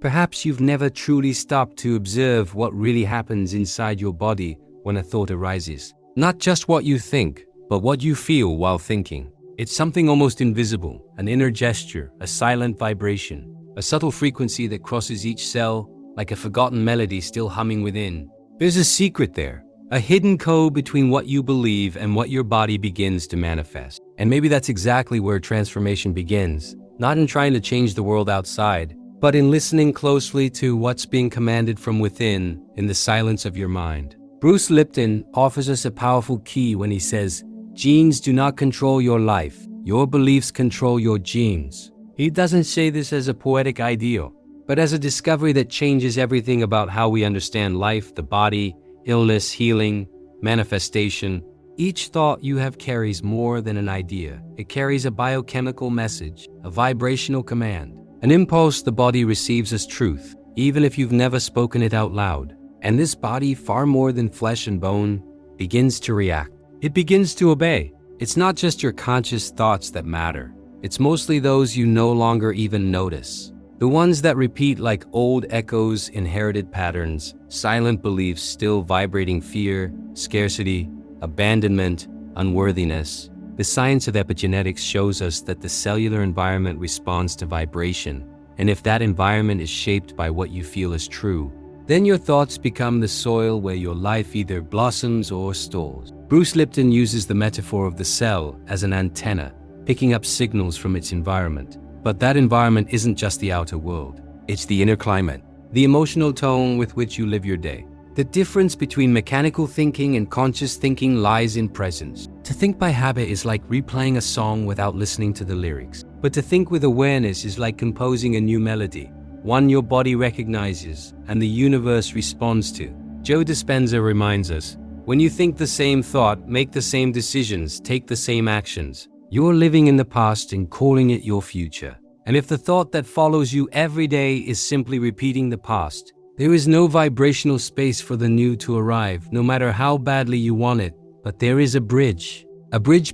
Perhaps you've never truly stopped to observe what really happens inside your body when a thought arises. Not just what you think, but what you feel while thinking. It's something almost invisible, an inner gesture, a silent vibration, a subtle frequency that crosses each cell like a forgotten melody still humming within. There's a secret there, a hidden code between what you believe and what your body begins to manifest. And maybe that's exactly where transformation begins, not in trying to change the world outside, but in listening closely to what's being commanded from within in the silence of your mind. Bruce Lipton offers us a powerful key when he says, "Genes do not control your life. Your beliefs control your genes." He doesn't say this as a poetic ideal, but as a discovery that changes everything about how we understand life, the body, illness, healing, manifestation. Each thought you have carries more than an idea. It carries a biochemical message, a vibrational command, an impulse the body receives as truth, even if you've never spoken it out loud. And this body, far more than flesh and bone, begins to react. It begins to obey. It's not just your conscious thoughts that matter. It's mostly those you no longer even notice. The ones that repeat like old echoes, inherited patterns, silent beliefs still vibrating fear, scarcity, abandonment, unworthiness. The science of epigenetics shows us that the cellular environment responds to vibration, and if that environment is shaped by what you feel is true, then your thoughts become the soil where your life either blossoms or stalls. Bruce Lipton uses the metaphor of the cell as an antenna, picking up signals from its environment. But that environment isn't just the outer world. It's the inner climate, the emotional tone with which you live your day. The difference between mechanical thinking and conscious thinking lies in presence. To think by habit is like replaying a song without listening to the lyrics. But to think with awareness is like composing a new melody, one your body recognizes and the universe responds to. Joe Dispenza reminds us, when you think the same thought, make the same decisions, take the same actions, you're living in the past and calling it your future. And if the thought that follows you every day is simply repeating the past, there is no vibrational space for the new to arrive, no matter how badly you want it. But there is a bridge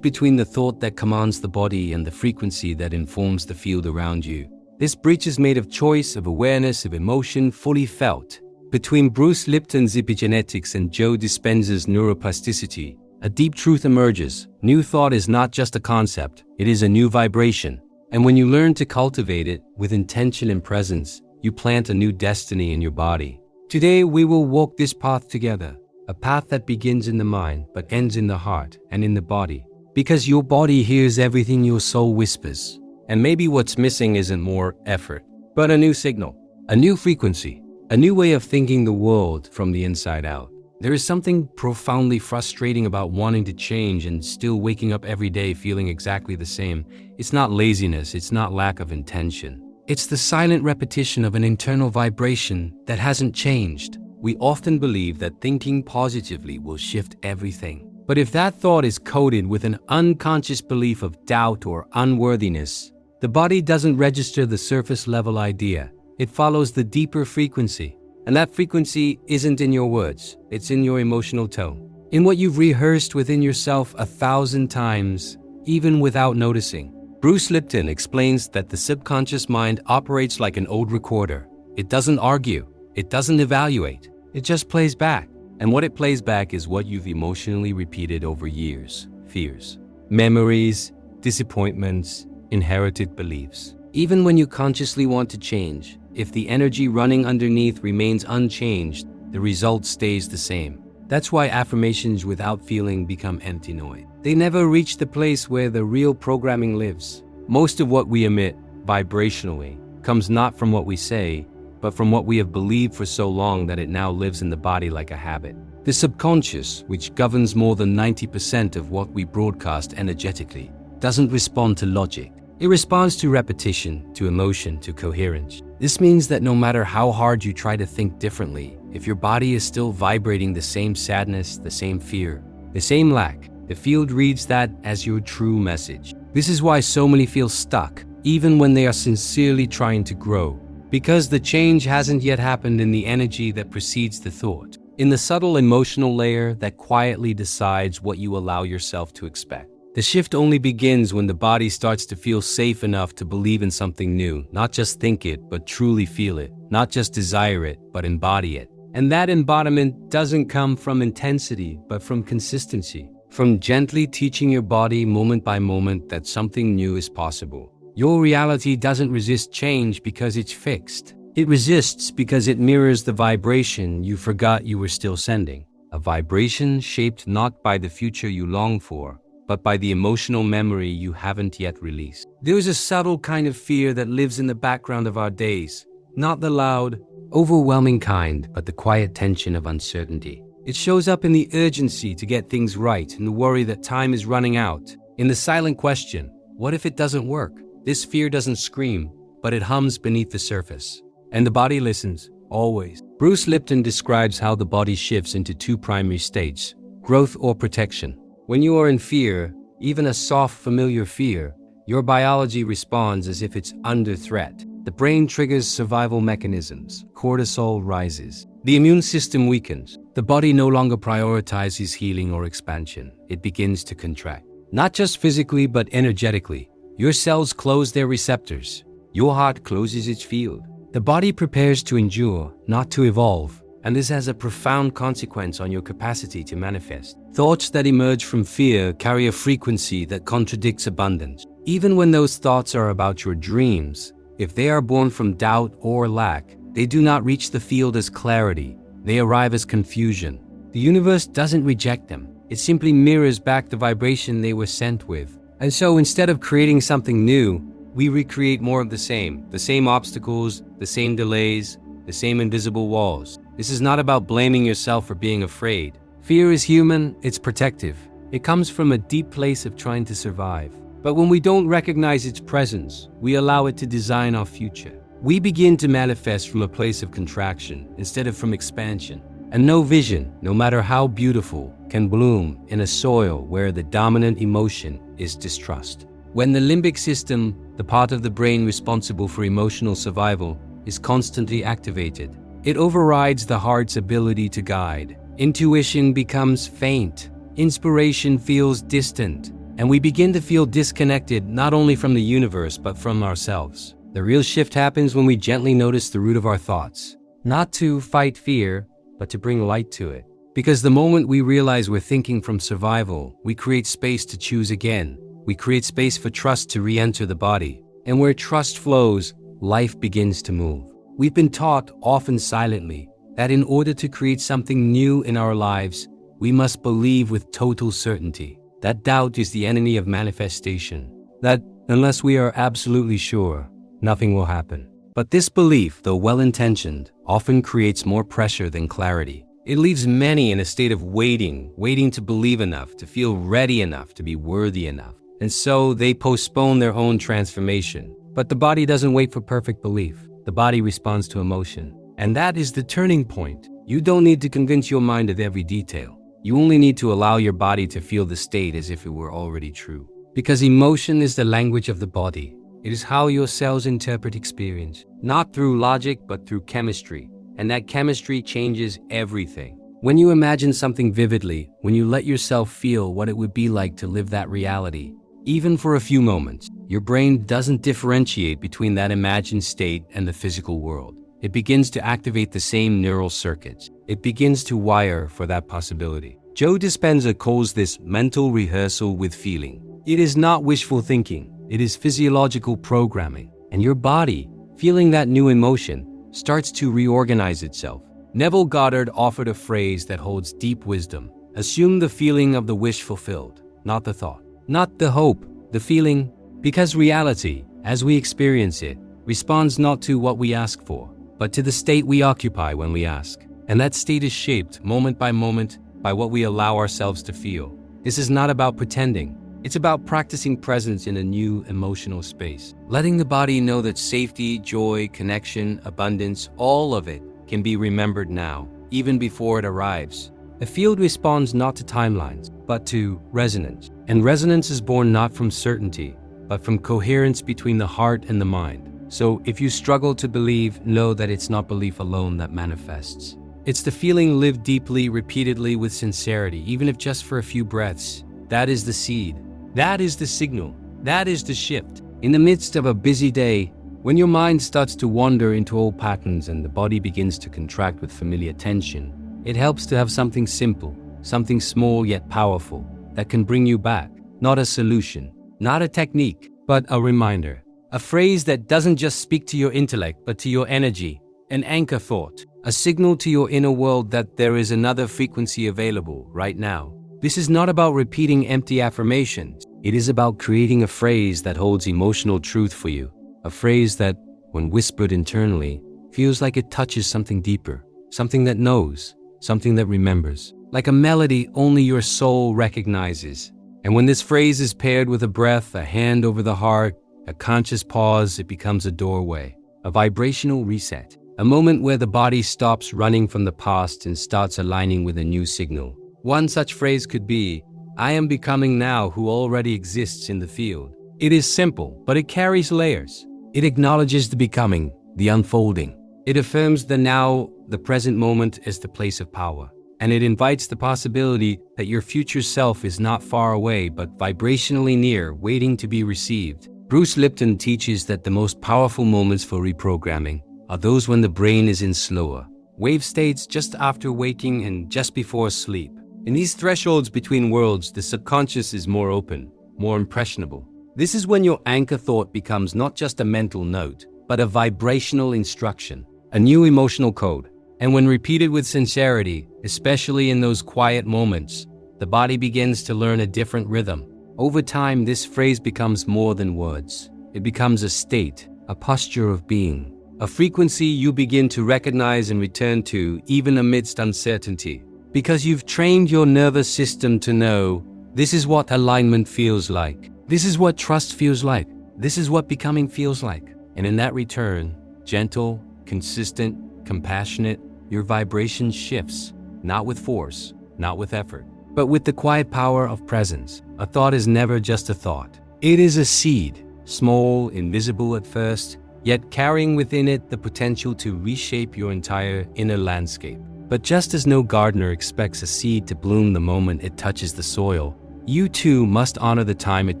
between the thought that commands the body and the frequency that informs the field around you. This bridge is made of choice, of awareness, of emotion, fully felt. Between Bruce Lipton's epigenetics and Joe Dispenza's neuroplasticity, a deep truth emerges. New thought is not just a concept, it is a new vibration. And when you learn to cultivate it with intention and presence, you plant a new destiny in your body. Today we will walk this path together, a path that begins in the mind but ends in the heart and in the body. Because your body hears everything your soul whispers. And maybe what's missing isn't more effort, but a new signal, a new frequency, a new way of thinking the world from the inside out. There is something profoundly frustrating about wanting to change and still waking up every day feeling exactly the same. It's not laziness, it's not lack of intention. It's the silent repetition of an internal vibration that hasn't changed. We often believe that thinking positively will shift everything. But if that thought is coded with an unconscious belief of doubt or unworthiness, the body doesn't register the surface level idea. It follows the deeper frequency. And that frequency isn't in your words, it's in your emotional tone. In what you've rehearsed within yourself 1,000 times, even without noticing. Bruce Lipton explains that the subconscious mind operates like an old recorder. It doesn't argue, it doesn't evaluate, it just plays back. And what it plays back is what you've emotionally repeated over years. Fears, memories, disappointments, inherited beliefs. Even when you consciously want to change, if the energy running underneath remains unchanged, the result stays the same. That's why affirmations without feeling become empty noise. They never reach the place where the real programming lives. Most of what we emit, vibrationally, comes not from what we say, but from what we have believed for so long that it now lives in the body like a habit. The subconscious, which governs more than 90% of what we broadcast energetically, doesn't respond to logic. It responds to repetition, to emotion, to coherence. This means that no matter how hard you try to think differently, if your body is still vibrating the same sadness, the same fear, the same lack, the field reads that as your true message. This is why so many feel stuck, even when they are sincerely trying to grow. Because the change hasn't yet happened in the energy that precedes the thought, in the subtle emotional layer that quietly decides what you allow yourself to expect. The shift only begins when the body starts to feel safe enough to believe in something new, not just think it, but truly feel it, not just desire it, but embody it. And that embodiment doesn't come from intensity, but from consistency, from gently teaching your body moment by moment that something new is possible. Your reality doesn't resist change because it's fixed. It resists because it mirrors the vibration you forgot you were still sending. A vibration shaped not by the future you long for, but by the emotional memory you haven't yet released. There is a subtle kind of fear that lives in the background of our days, not the loud, overwhelming kind, but the quiet tension of uncertainty. It shows up in the urgency to get things right and the worry that time is running out. In the silent question, what if it doesn't work? This fear doesn't scream, but it hums beneath the surface. And the body listens, always. Bruce Lipton describes how the body shifts into two primary states, growth or protection. When you are in fear, even a soft, familiar fear, your biology responds as if it's under threat. The brain triggers survival mechanisms. Cortisol rises. The immune system weakens. The body no longer prioritizes healing or expansion. It begins to contract. Not just physically, but energetically. Your cells close their receptors. Your heart closes its field. The body prepares to endure, not to evolve. And this has a profound consequence on your capacity to manifest. Thoughts that emerge from fear carry a frequency that contradicts abundance. Even when those thoughts are about your dreams, if they are born from doubt or lack, they do not reach the field as clarity. They arrive as confusion. The universe doesn't reject them. It simply mirrors back the vibration they were sent with. And so instead of creating something new, we recreate more of the same obstacles, the same delays, the same invisible walls. This is not about blaming yourself for being afraid. Fear is human, it's protective. It comes from a deep place of trying to survive. But when we don't recognize its presence, we allow it to design our future. We begin to manifest from a place of contraction instead of from expansion. And no vision, no matter how beautiful, can bloom in a soil where the dominant emotion is distrust. When the limbic system, the part of the brain responsible for emotional survival, is constantly activated, it overrides the heart's ability to guide. Intuition becomes faint. Inspiration feels distant. And we begin to feel disconnected not only from the universe but from ourselves. The real shift happens when we gently notice the root of our thoughts. Not to fight fear, but to bring light to it. Because the moment we realize we're thinking from survival, we create space to choose again. We create space for trust to re-enter the body. And where trust flows, life begins to move. We've been taught, often silently, that in order to create something new in our lives, we must believe with total certainty. That doubt is the enemy of manifestation. That, unless we are absolutely sure, nothing will happen. But this belief, though well-intentioned, often creates more pressure than clarity. It leaves many in a state of waiting to believe enough, to feel ready enough, to be worthy enough. And so they postpone their own transformation. But the body doesn't wait for perfect belief. The body responds to emotion. And that is the turning point. You don't need to convince your mind of every detail. You only need to allow your body to feel the state as if it were already true. Because emotion is the language of the body. It is how your cells interpret experience. Not through logic, but through chemistry. And that chemistry changes everything. When you imagine something vividly, when you let yourself feel what it would be like to live that reality, even for a few moments, your brain doesn't differentiate between that imagined state and the physical world. It begins to activate the same neural circuits. It begins to wire for that possibility. Joe Dispenza calls this mental rehearsal with feeling. It is not wishful thinking. It is physiological programming. And your body, feeling that new emotion, starts to reorganize itself. Neville Goddard offered a phrase that holds deep wisdom. Assume the feeling of the wish fulfilled, not the thought. Not the hope, the feeling. Because reality, as we experience it, responds not to what we ask for, but to the state we occupy when we ask. And that state is shaped, moment by moment, by what we allow ourselves to feel. This is not about pretending. It's about practicing presence in a new emotional space. Letting the body know that safety, joy, connection, abundance, all of it can be remembered now, even before it arrives. A field responds not to timelines, but to resonance. And resonance is born not from certainty, but from coherence between the heart and the mind. So if you struggle to believe, know that it's not belief alone that manifests. It's the feeling lived deeply, repeatedly, with sincerity, even if just for a few breaths. That is the seed. That is the signal. That is the shift. In the midst of a busy day, when your mind starts to wander into old patterns and the body begins to contract with familiar tension, it helps to have something simple, something small yet powerful, that can bring you back. Not a solution, not a technique, but a reminder. A phrase that doesn't just speak to your intellect, but to your energy. An anchor thought. A signal to your inner world that there is another frequency available right now. This is not about repeating empty affirmations. It is about creating a phrase that holds emotional truth for you. A phrase that, when whispered internally, feels like it touches something deeper. Something that knows. Something that remembers. Like a melody only your soul recognizes. And when this phrase is paired with a breath, a hand over the heart, a conscious pause, it becomes a doorway. A vibrational reset. A moment where the body stops running from the past and starts aligning with a new signal. One such phrase could be, I am becoming now who already exists in the field. It is simple, but it carries layers. It acknowledges the becoming, the unfolding. It affirms the now, the present moment as the place of power. And it invites the possibility that your future self is not far away but vibrationally near, waiting to be received. Bruce Lipton teaches that the most powerful moments for reprogramming are those when the brain is in slower wave states just after waking and just before sleep. In these thresholds between worlds, the subconscious is more open, more impressionable. This is when your anchor thought becomes not just a mental note, but a vibrational instruction, a new emotional code. And when repeated with sincerity, especially in those quiet moments, the body begins to learn a different rhythm. Over time, this phrase becomes more than words. It becomes a state, a posture of being. A frequency you begin to recognize and return to even amidst uncertainty. Because you've trained your nervous system to know, this is what alignment feels like. This is what trust feels like. This is what becoming feels like. And in that return, gentle, consistent, compassionate, your vibration shifts, not with force, not with effort, but with the quiet power of presence. A thought is never just a thought. It is a seed, small, invisible at first, yet carrying within it the potential to reshape your entire inner landscape. But just as no gardener expects a seed to bloom the moment it touches the soil, you too must honor the time it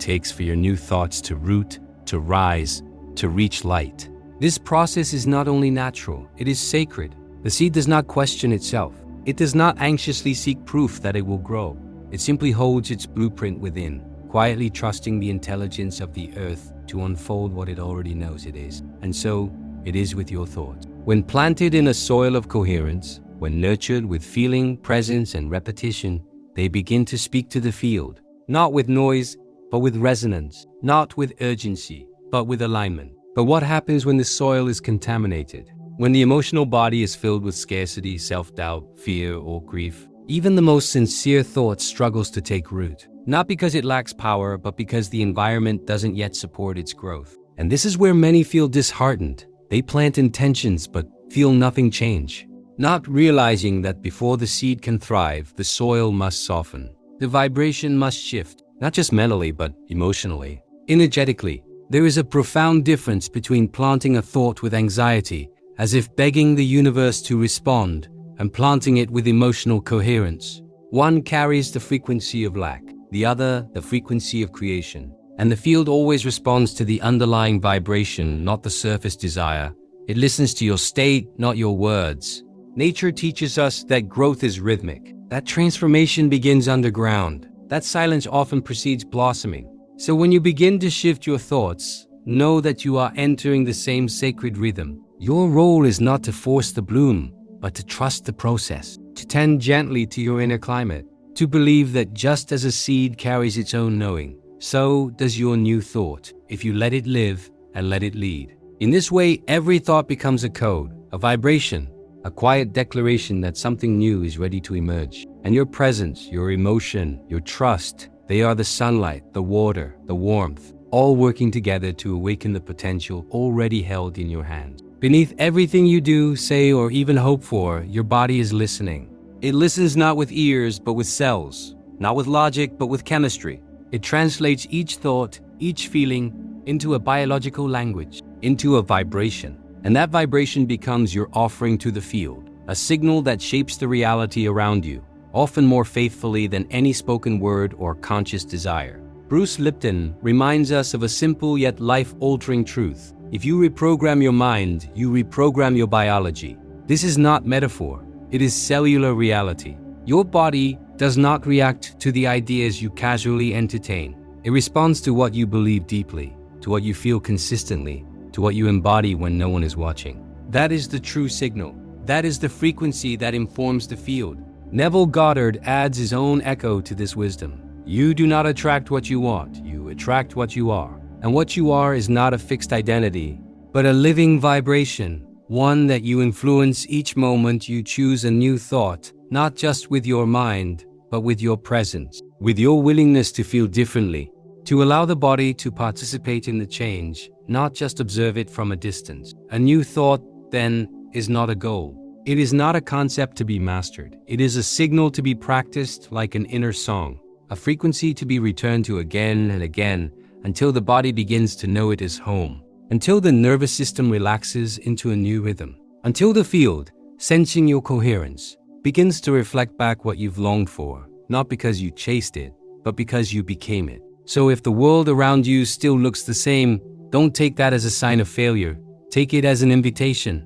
takes for your new thoughts to root, to rise, to reach light. This process is not only natural, it is sacred. The seed does not question itself. It does not anxiously seek proof that it will grow. It simply holds its blueprint within, quietly trusting the intelligence of the earth to unfold what it already knows it is. And so, it is with your thoughts. When planted in a soil of coherence, when nurtured with feeling, presence, and repetition, they begin to speak to the field, not with noise, but with resonance, not with urgency, but with alignment. But what happens when the soil is contaminated? When the emotional body is filled with scarcity, self-doubt, fear, or grief, even the most sincere thought struggles to take root. Not because it lacks power, but because the environment doesn't yet support its growth. And this is where many feel disheartened. They plant intentions, but feel nothing change. Not realizing that before the seed can thrive, the soil must soften. The vibration must shift, not just mentally, but emotionally. Energetically, there is a profound difference between planting a thought with anxiety, as if begging the universe to respond, and planting it with emotional coherence. One carries the frequency of lack, the other the frequency of creation. And the field always responds to the underlying vibration, not the surface desire. It listens to your state, not your words. Nature teaches us that growth is rhythmic, that transformation begins underground, that silence often precedes blossoming. So when you begin to shift your thoughts, know that you are entering the same sacred rhythm. Your role is not to force the bloom, but to trust the process, to tend gently to your inner climate, to believe that just as a seed carries its own knowing, so does your new thought, if you let it live and let it lead. In this way, every thought becomes a code, a vibration, a quiet declaration that something new is ready to emerge. And your presence, your emotion, your trust, they are the sunlight, the water, the warmth, all working together to awaken the potential already held in your hands. Beneath everything you do, say, or even hope for, your body is listening. It listens not with ears, but with cells, not with logic, but with chemistry. It translates each thought, each feeling, into a biological language, into a vibration. And that vibration becomes your offering to the field, a signal that shapes the reality around you, often more faithfully than any spoken word or conscious desire. Bruce Lipton reminds us of a simple yet life-altering truth. If you reprogram your mind, you reprogram your biology. This is not metaphor, it is cellular reality. Your body does not react to the ideas you casually entertain. It responds to what you believe deeply, to what you feel consistently, to what you embody when no one is watching. That is the true signal. That is the frequency that informs the field. Neville Goddard adds his own echo to this wisdom. You do not attract what you want, you attract what you are. And what you are is not a fixed identity, but a living vibration, one that you influence each moment you choose a new thought, not just with your mind, but with your presence, with your willingness to feel differently, to allow the body to participate in the change, not just observe it from a distance. A new thought, then, is not a goal. It is not a concept to be mastered. It is a signal to be practiced like an inner song, a frequency to be returned to again and again until the body begins to know it is home, until the nervous system relaxes into a new rhythm, until the field, sensing your coherence, begins to reflect back what you've longed for, not because you chased it, but because you became it. So if the world around you still looks the same, don't take that as a sign of failure. Take it as an invitation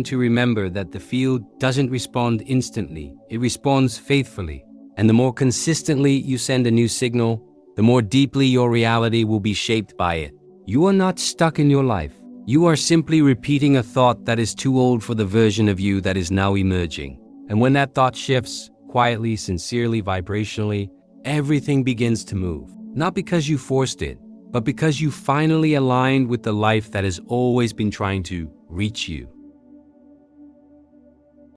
to remember that the field doesn't respond instantly, it responds faithfully. And the more consistently you send a new signal, the more deeply your reality will be shaped by it. You are not stuck in your life. You are simply repeating a thought that is too old for the version of you that is now emerging. And when that thought shifts, quietly, sincerely, vibrationally, everything begins to move. Not because you forced it, but because you finally aligned with the life that has always been trying to reach you.